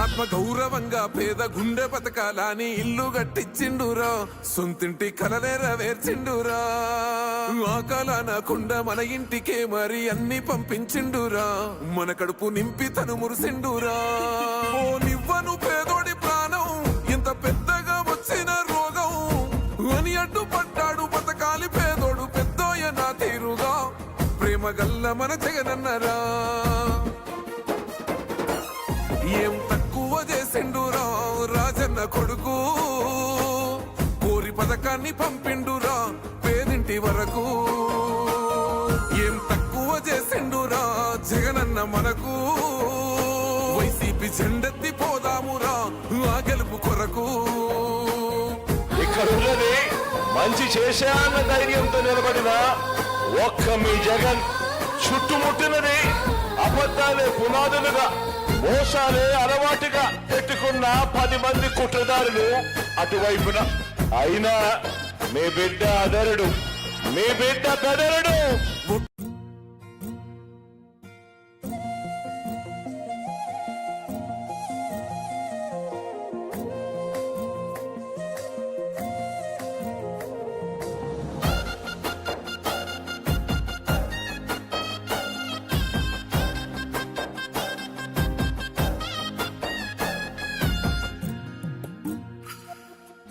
ఆత్మ గౌరవంగా పేద గుండె బతకాలని ఇల్లు గట్టించిండురా, సొంతింటి కలలేరవేర్చిండురా. ఆ కాలనకుండా మన ఇంటికే మరి అన్ని పంపించిండురా, మన కడుపు నింపి తను మురిసిండురా. ఓ నివ్వను పేదోడి ప్రాణం ఇంత పెద్దగా వచ్చిన రోగం అని అడ్డుపడ్డాడు బతకాలి పేదోడు పెద్దోయ నా తీరుగా, ప్రేమ గల్ల మన జగనన్నరా. ఏం తక్కువ చేసిండురా రాజన్న కొడుకు, కోరి పథకాన్ని పంపిండురా పేదింటి వరకు. ఏం తక్కువ చేసిండురా జగనన్న మనకు, వైసీపీ జెండెత్తి పోదామురా ఆ గెలుపు కొరకు. ఇక్కడున్నది మంచి చేశాన్న ధైర్యంతో నిలబడిన ఒక్క మీ జగన్, చుట్టుముట్టినది అబద్ధాలే పునాదులుగా మోసాలే అలవాటుగా పెట్టుకున్న 10 మంది కుట్రదారులు అటువైపున. అయినా మీ బిడ్డ అదరుడు, మీ బిడ్డ బెదరుడు.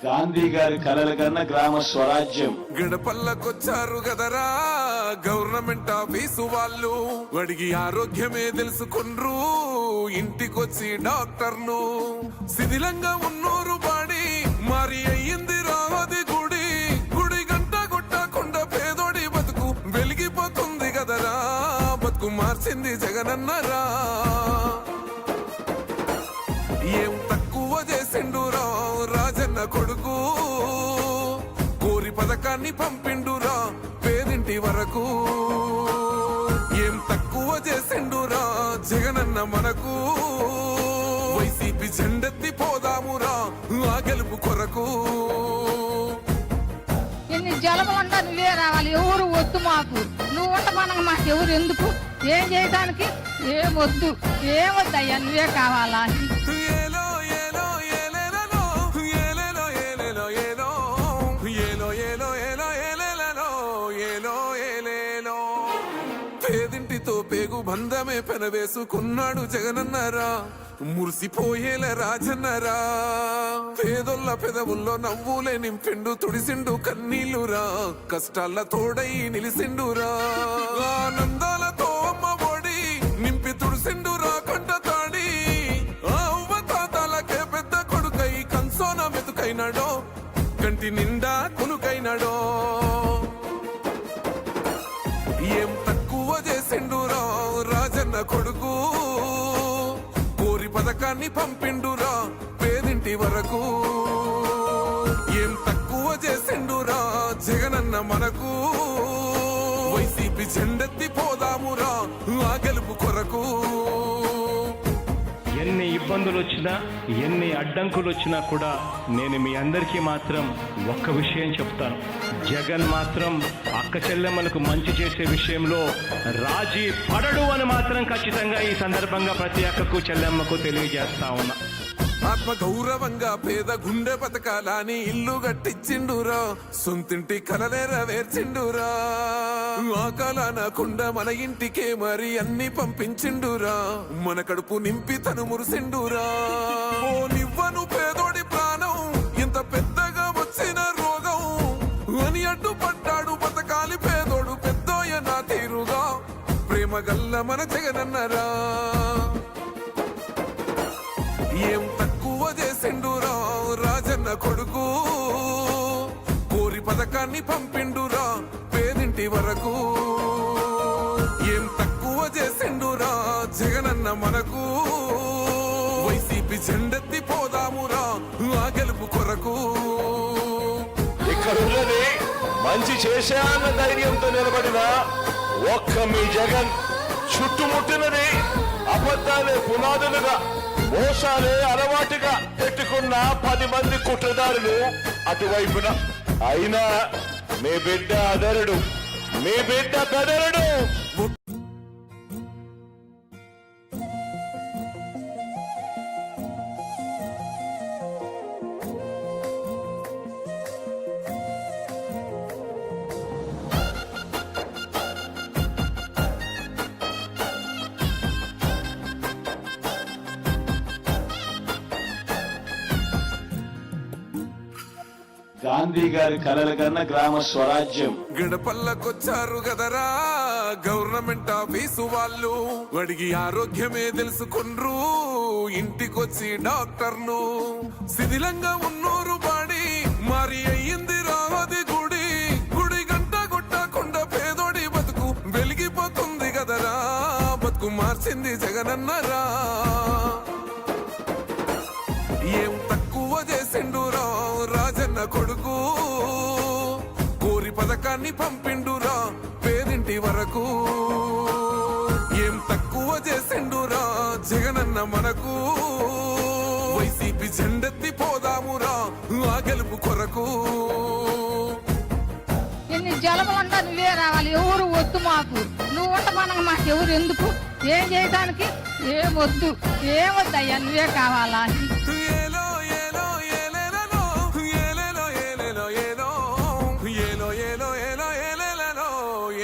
గాంధీ గారి కలల కన్నా గ్రామ స్వరాజ్యం. గడపల్లకొచ్చారు గదరా గవర్నమెంట్ ఆఫీసు వాళ్ళు, అడిగి ఆరోగ్యమే తెలుసుకుండ్రు ఇంటికొచ్చి డాక్టర్లు. శిథిలంగా ఉన్నూరు బాడి మరి అయ్యింది రావది గుడి, గుడి గంట కొట్టకుండా పేదోడి బతుకు వెలిగిపోతుంది గదరా, బతుకు మార్చింది జగనన్నరా. ఏం తక్కువ చేసిండురా రాజన్న కొడుకు, కోరి పథకాన్ని పంపిండురా పేదింటి వరకు. ఏం తక్కువ చేసిండురా జగనన్న మనకు, వైసీపీ జెండెత్తి పోదామురా ఆ గెలుపు కొరకు. ఎన్ని జలమంతా నువ్వే రావాలి, ఎవరు వద్దు మాకు, నువ్వు ఉండమనగా మాకు ఎవరు ఎందుకు, ఏం చేయడానికి ఏమొద్దు, ఏమొద్దయ్యా నువ్వే కావాలా. పేదింటితో పేగు బంధమే పెనవేసుకున్నాడు జగనన్నరా, మురిసిపోయేల రాజన్నరా. పేదొల్ల పెదవుల్లో నవ్వులే నింపిండు తుడిసిండు కన్నీళ్లురా, కష్టాల తోడై నిలిసిండురా. ఆనందాలతో అమ్మ ఒడి నింపి తుడిసిండురా కంట తాడి, అవ్వ తాతలకే పెద్ద కొడుకై కంసోన మెతుకైనాడో, కంటి నిండా కునుకైనాడో. ఏం తక్కువ చేసిండురా రాజన్న కొడుకు, కోరి పథకాన్ని పంపిండురా పేదింటి వరకు. ఏం తక్కువ చేసిండురా జగనన్న మనకు, వైసీపీ జెండెత్తి పోదామురా ఆ గెలుపు కొరకు. ఎన్ని ఇబ్బందులు వచ్చినా ఎన్ని అడ్డంకులు వచ్చినా కూడా నేను మీ అందరికీ మాత్రం ఒక్క విషయం చెప్తాను, జగన్ మాత్రం అక్క చెల్లెమ్మలకు మంచి చేసే విషయంలో రాజీ పడడు అని మాత్రం ఖచ్చితంగా ఈ సందర్భంగా ప్రతి అక్కకు చెల్లెమ్మకు తెలియజేస్తా ఉన్నా. ఆత్మ గౌరవంగా పేద గుండె బతకాలని ఇల్లు గట్టించిండురా, సొంతింటి కలలేరవేర్చిండురా. ఆ కాలనకుండా మన ఇంటికే మరి అన్ని పంపించిండురా, మన కడుపు నింపి తను మురిసిండురా. ఓ నివ్వను పేదోడి ప్రాణం ఇంత పెద్దగా వచ్చిన రోగం అని అడ్డుపడ్డాడు బతకాలి పేదోడు పెద్దోయ నా తీరుగా, ప్రేమ గల్ల మన జగనన్నరా. ఏం తక్కువ చేసిండురా రాజన్న కొడుకు, కోరి పథకాన్ని పంపిండురా పేదింటి వరకు. ఏం తక్కువ చేసిండురా జగనన్న మనకు, వైసీపీ జెండెత్తి పోదామురా ఆ గెలుపు కొరకు. ఇక్కడున్నది మంచి చేశాన్న ధైర్యంతో నిలబడిన ఒక్క మీ జగన్, చుట్టుముట్టినది అబద్ధాలే పునాదులుగా మోసాలే అలవాటుగా పెట్టుకున్న 10 మంది కుట్రదారులు అటువైపున. అయినా మీ బిడ్డ అదరుడు, మీ బిడ్డ బెదరుడు. గాంధీ గారి కలల కన్నా గ్రామ స్వరాజ్యం. గడపల్లకొచ్చారు గదరా గవర్నమెంట్ ఆఫీసు వాళ్ళు, అడిగి ఆరోగ్యమే తెలుసుకుండ్రు ఇంటికొచ్చి డాక్టర్లు. శిథిలంగా ఉన్నోరు బాడి మరి అయ్యింది రావది గుడి, గుడి గంట కొట్టకుండా పేదోడి బతుకు వెలిగిపోతుంది గదరా, బతుకు మార్చింది జగనన్నరా. ఏం తక్కువ చేసిండురా రాజన్న కొడుకు, కోరి పథకాన్ని పంపిండురా పేదింటి వరకు. ఏం తక్కువ చేసిండురా జగనన్న మనకు, వైసీపీ జెండెత్తి పోదామురా ఆ గెలుపు కొరకు. ఎన్ని జలములంటా నువ్వే రావాలి, ఎవరు వద్దు మాకు. నువ్వు ఉంట మనకు మాకు ఎవరు ఎందుకు, ఏం చేయడానికి ఏమొద్దు, ఏమొద్దయ్యా నువ్వే కావాలా. ఏలో ఏలో ఏలేలలో, ఏలేలో ఏలేలో ఏలో, ఏలో ఏలో ఏలో ఏలేలలో,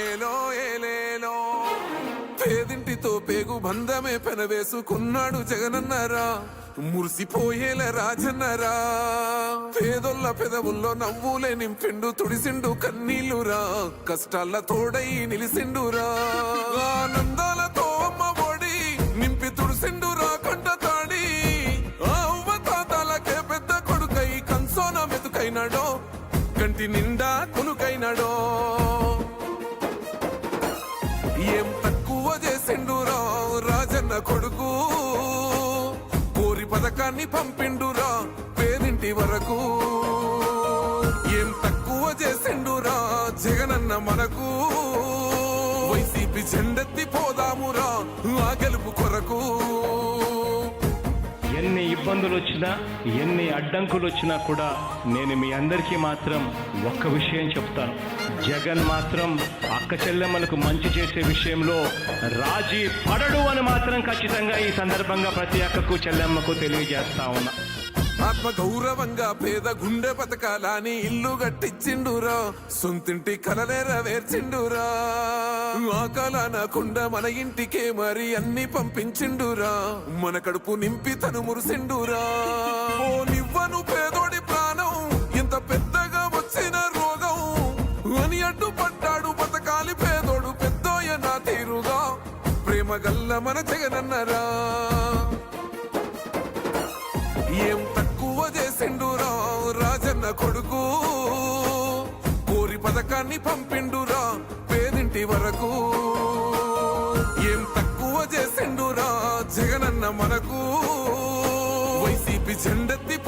ఏలో ఏలేలో. పేదింటితో పేగు బంధమే పెనవేసుకున్నాడు జగనన్నరా, మురిసిపోయేల రాజన్నరా. పేదొల్ల పెదవుల్లో నవ్వులే నింపిండు, తుడిసిండు కన్నీళ్లురా, కష్టాల తోడై నిలిసిండురా. ఆనందాలతో అమ్మ ఒడి నింపి తుడిసిండురా కంట తాడి, ఆ అవ్వ తాతలకే పెద్ద కొడుకై కంసోన మెతుకైనాడో, కంటి నిండా కునుకైనాడో. ఏం తక్కువ చేసిండురా రాజన్న కొడుకు, కోరి పథకాన్ని పంపిండురా పేదింటి వరకు. ఏం తక్కువ చేసిండురా జగనన్న మనకు, వైసీపీ జెండెత్తి పోదామురా ఆ గెలుపు కొరకు. ఎన్ని ఇబ్బందులు వచ్చినా ఎన్ని అడ్డంకులు వచ్చినా కూడా నేను మీ అందరికీ మాత్రం ఒక్క విషయం చెప్తాను. జగన్ మాత్రం అక్క చెల్లెమ్మలకు మంచి చేసే విషయంలో రాజీ పడడు అని మాత్రం ఖచ్చితంగా ఈ సందర్భంగా ప్రతి అక్కకు చెల్లెమ్మకు తెలియజేస్తా ఉన్నా. ఆత్మ గౌరవంగా పేద గుండె బతకాలని ఇల్లు గట్టిచ్చిండురా, సొంతింటి కలనేరవేర్చిండురా. ఆకలనకుండా మన ఇంటికే మరి అన్ని పంపించిండురా, మన కడుపు నింపి తను మురిసిండురా. ఓ నివ్వను పేదోడి ప్రాణం ఇంత పెద్దగా వచ్చిన రోగం అని అడ్డుపడ్డాడు బతకాలి పేదోడు పెద్దోయ నా తీరుగా, ప్రేమ గల్ల మన జగనన్నరా. ఏం తక్కువ చేసిండురా రాజన్న కొడుకు, కోరి పథకాన్ని పంపిండురా పేదింటి వరకు. ఏం తక్కువ చేసిండురా జగనన్న మనకు, వైసీపీ జెండెత్తి